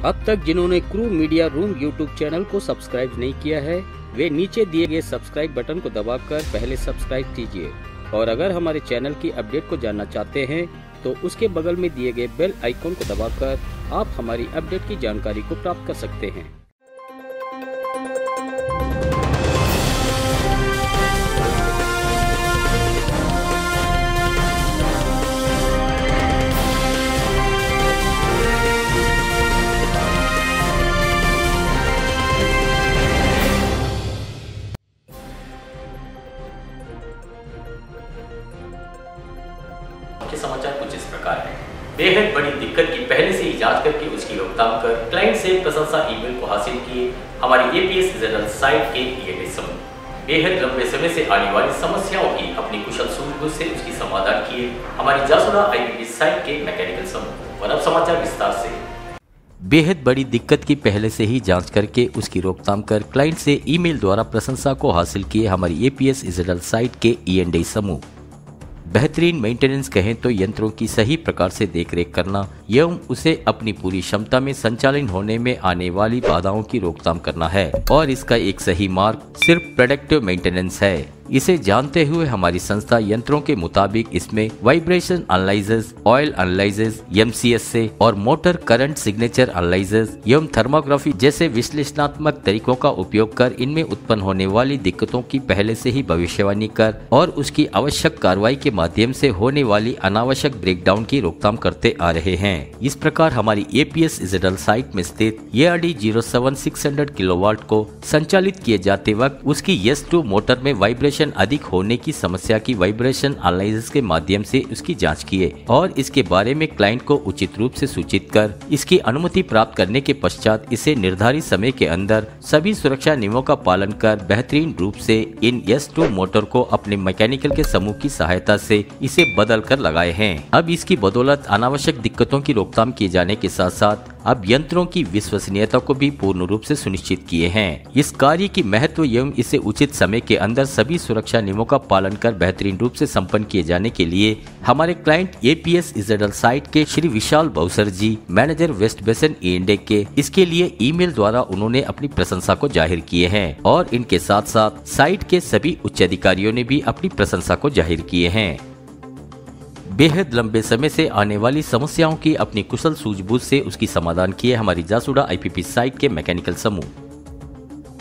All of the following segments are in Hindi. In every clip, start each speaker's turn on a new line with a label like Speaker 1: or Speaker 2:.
Speaker 1: अब तक जिन्होंने crew media room YouTube channel को सब्सक्राइब नहीं किया है, वे नीचे दिए गए सब्सक्राइब बटन को दबाकर पहले सब्सक्राइब कीजिए। और अगर हमारे चैनल की अपडेट को जानना चाहते हैं तो उसके बगल में दिए गए बेल आइकॉन को दबाकर आप हमारी अपडेट की जानकारी को प्राप्त कर सकते हैं।
Speaker 2: के समाचार कुछ इस प्रकार है। बेहद बड़ी दिक्कत की पहले से ही जांच करके उसकी रोकथाम कर क्लाइंट से प्रशंसा ईमेल को हासिल किए हमारी एपीएस जनरल साइट के ईएनडी समूह। बेहद लंबे समय से आने वाली समस्याओं की अपनी कुशल सूझबूझ से उसकी समाधान किए हमारी जासुड़ा आईपीपी साइट के मैकेनिकल समूह। और अब समाचार विस्तार से।
Speaker 3: बेहद बड़ी दिक्कत की पहले से ही जांच करके उसकी रोकथाम कर क्लाइंट से ईमेल द्वारा प्रशंसा को हासिल किए हमारी एपीएस जनरल साइट के ईएनडी समूह। बेहतरीन मेंटेनेंस कहें तो यंत्रों की सही प्रकार से देखरेख करना एवं उसे अपनी पूरी क्षमता में संचालन होने में आने वाली बाधाओं की रोकथाम करना है। और इसका एक सही मार्ग सिर्फ प्रेडिक्टिव मेंटेनेंस है। इसे जानते हुए हमारी संस्था यंत्रों के मुताबिक इसमें vibration analysers, oil analysers, MCS से और मोटर करंट सिग्नेचर एनालाइजर्स एवं थर्मोग्राफी जैसे विश्लेषणात्मक तरीकों का उपयोग कर इनमें उत्पन्न होने वाली दिक्कतों की पहले से ही भविष्यवाणी कर और उसकी आवश्यक कार्रवाई के माध्यम से होने वाली अनावश्यक ब्रेकडाउन की रोकथाम करते आ रहे हैं। इस प्रकार हमारी एपीएस जनरल साइट में स्थित ARD 07600 किलोवाट को संचालित किए जाते वक्त उसकी S2 मोटर में वाइब्रेशन अधिक होने की समस्या की वाइब्रेशन एनालिसिस के माध्यम से उसकी जांच किए और इसके बारे में क्लाइंट को उचित रूप से सूचित कर इसकी अनुमति प्राप्त करने के पश्चात इसे निर्धारित समय के अंदर सभी सुरक्षा नियमों का पालन कर बेहतरीन रूप से इन S2 मोटर को अपने मैकेनिकल के समूह की सहायता से इसे बदल कर लगाए हैं। अब इसकी बदौलत अनावश्यक दिक्कतों की रोकथाम किए जाने के साथ साथ अब यंत्रों की विश्वसनीयता को भी पूर्ण रूप से सुनिश्चित किए हैं। इस कार्य की महत्व एवं इसे उचित समय के अंदर सभी सुरक्षा नियमों का पालन कर बेहतरीन रूप से संपन्न किए जाने के लिए हमारे क्लाइंट एपीएस जनरल साइट के श्री विशाल बौसर जी, मैनेजर वेस्ट बेसन ईएनडी के, इसके लिए ईमेल द्वारा उन्होंने अपनी प्रशंसा को जाहिर किए हैं और इनके साथ साथ साइट के सभी उच्च अधिकारियों ने भी अपनी प्रशंसा को जाहिर किए हैं। बेहद लंबे समय से आने वाली समस्याओं की अपनी कुशल सूझबूझ से उसकी समाधान किए हमारी जासुड़ा आईपीपी साइट के मैकेनिकल समूह।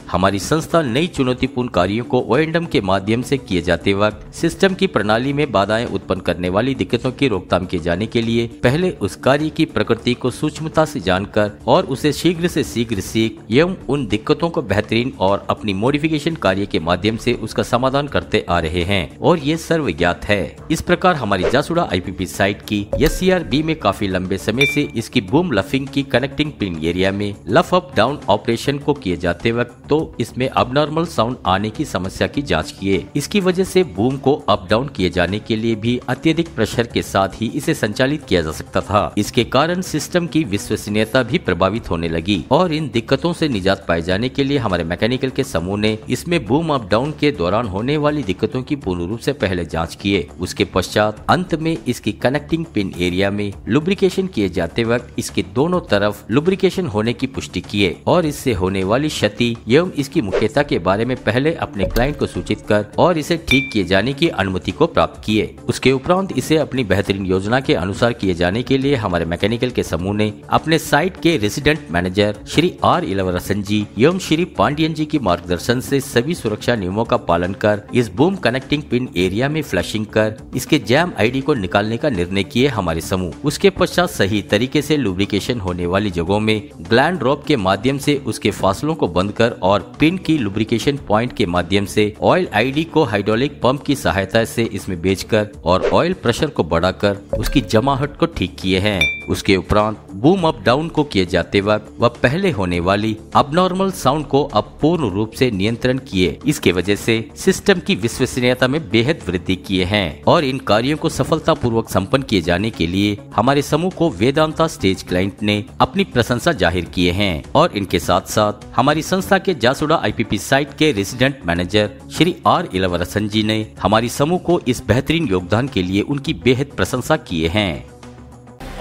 Speaker 3: हमारी संस्था नई चुनौतीपूर्ण कार्यों को ओएंडम के माध्यम से किए जाते वक्त सिस्टम की प्रणाली में बाधाएं उत्पन्न करने वाली दिक्कतों की रोकथाम किए जाने के लिए पहले उस कार्य की प्रकृति को सूक्ष्मता से जानकर और उसे शीघ्र से शीघ्र सीख एवं उन दिक्कतों को बेहतरीन और अपनी मॉडिफिकेशन कार्य के माध्यम से उसका समाधान करते आ रहे हैं और ये सर्वज्ञात है। इस प्रकार हमारी जासुड़ा आईपीपी साइट की SCRB में काफी लंबे समय से इसकी बूम लफिंग की कनेक्टिंग पिन एरिया में लफ अप डाउन ऑपरेशन को किए जाते वक्त तो इसमें अबनॉर्मल साउंड आने की समस्या की जांच किए। इसकी वजह से बूम को अप डाउन किए जाने के लिए भी अत्यधिक प्रेशर के साथ ही इसे संचालित किया जा सकता था। इसके कारण सिस्टम की विश्वसनीयता भी प्रभावित होने लगी और इन दिक्कतों से निजात पाए जाने के लिए हमारे मैकेनिकल के समूह ने इसमें बूम अप डाउन के दौरान होने वाली दिक्कतों की पूर्ण रूप से पहले जाँच किए। उसके पश्चात अंत में इसकी कनेक्टिंग पिन एरिया में लुब्रिकेशन किए जाते वक्त इसके दोनों तरफ लुब्रिकेशन होने की पुष्टि किए और इससे होने वाली क्षति एवं इसकी मुख्यता के बारे में पहले अपने क्लाइंट को सूचित कर और इसे ठीक किए जाने की अनुमति को प्राप्त किए। उसके उपरांत इसे अपनी बेहतरीन योजना के अनुसार किए जाने के लिए हमारे मैकेनिकल के समूह ने अपने साइट के रेसिडेंट मैनेजर श्री R इलवरसन जी एवं श्री पांडियन जी की मार्गदर्शन से सभी सुरक्षा नियमों का पालन कर इस बूम कनेक्टिंग पिन एरिया में फ्लशिंग कर इसके जैम आईडी को निकालने का निर्णय किए हमारे समूह। उसके पश्चात सही तरीके से लुब्रिकेशन होने वाली जगहों में ग्लैंड ड्रॉप के माध्यम से उसके फासलों को बंद कर और पिन की लुब्रिकेशन पॉइंट के माध्यम से ऑयल आईडी को हाइड्रोलिक पंप की सहायता से इसमें बेचकर और ऑयल प्रेशर को बढ़ाकर उसकी जमाहट को ठीक किए हैं। उसके उपरांत बूम अप डाउन को किए जाते वक्त वह पहले होने वाली अबनॉर्मल साउंड को अब पूर्ण रूप से नियंत्रण किए। इसके वजह से सिस्टम की विश्वसनीयता में बेहद वृद्धि किए हैं और इन कार्यों को सफलता पूर्वक संपन्न किए जाने के लिए हमारे समूह को वेदांता स्टेज क्लाइंट ने अपनी प्रशंसा जाहिर किए हैं और इनके साथ साथ हमारी संस्था के जासुड़ा आईपीपी साइट के रेसिडेंट मैनेजर श्री R इलवरसन जी ने हमारी समूह को इस बेहतरीन योगदान के लिए उनकी बेहद प्रशंसा किए हैं।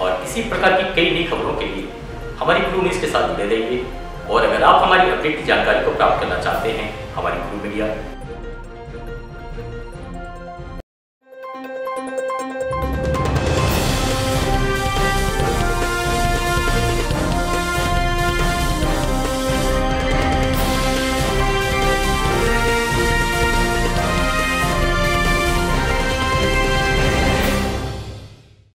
Speaker 2: और इसी प्रकार की कई नई खबरों के लिए हमारी क्रू न्यूज़ के साथ जुड़े रहिए। और अगर आप हमारी अपडेट की जानकारी को प्राप्त करना चाहते हैं हमारी क्रू मीडिया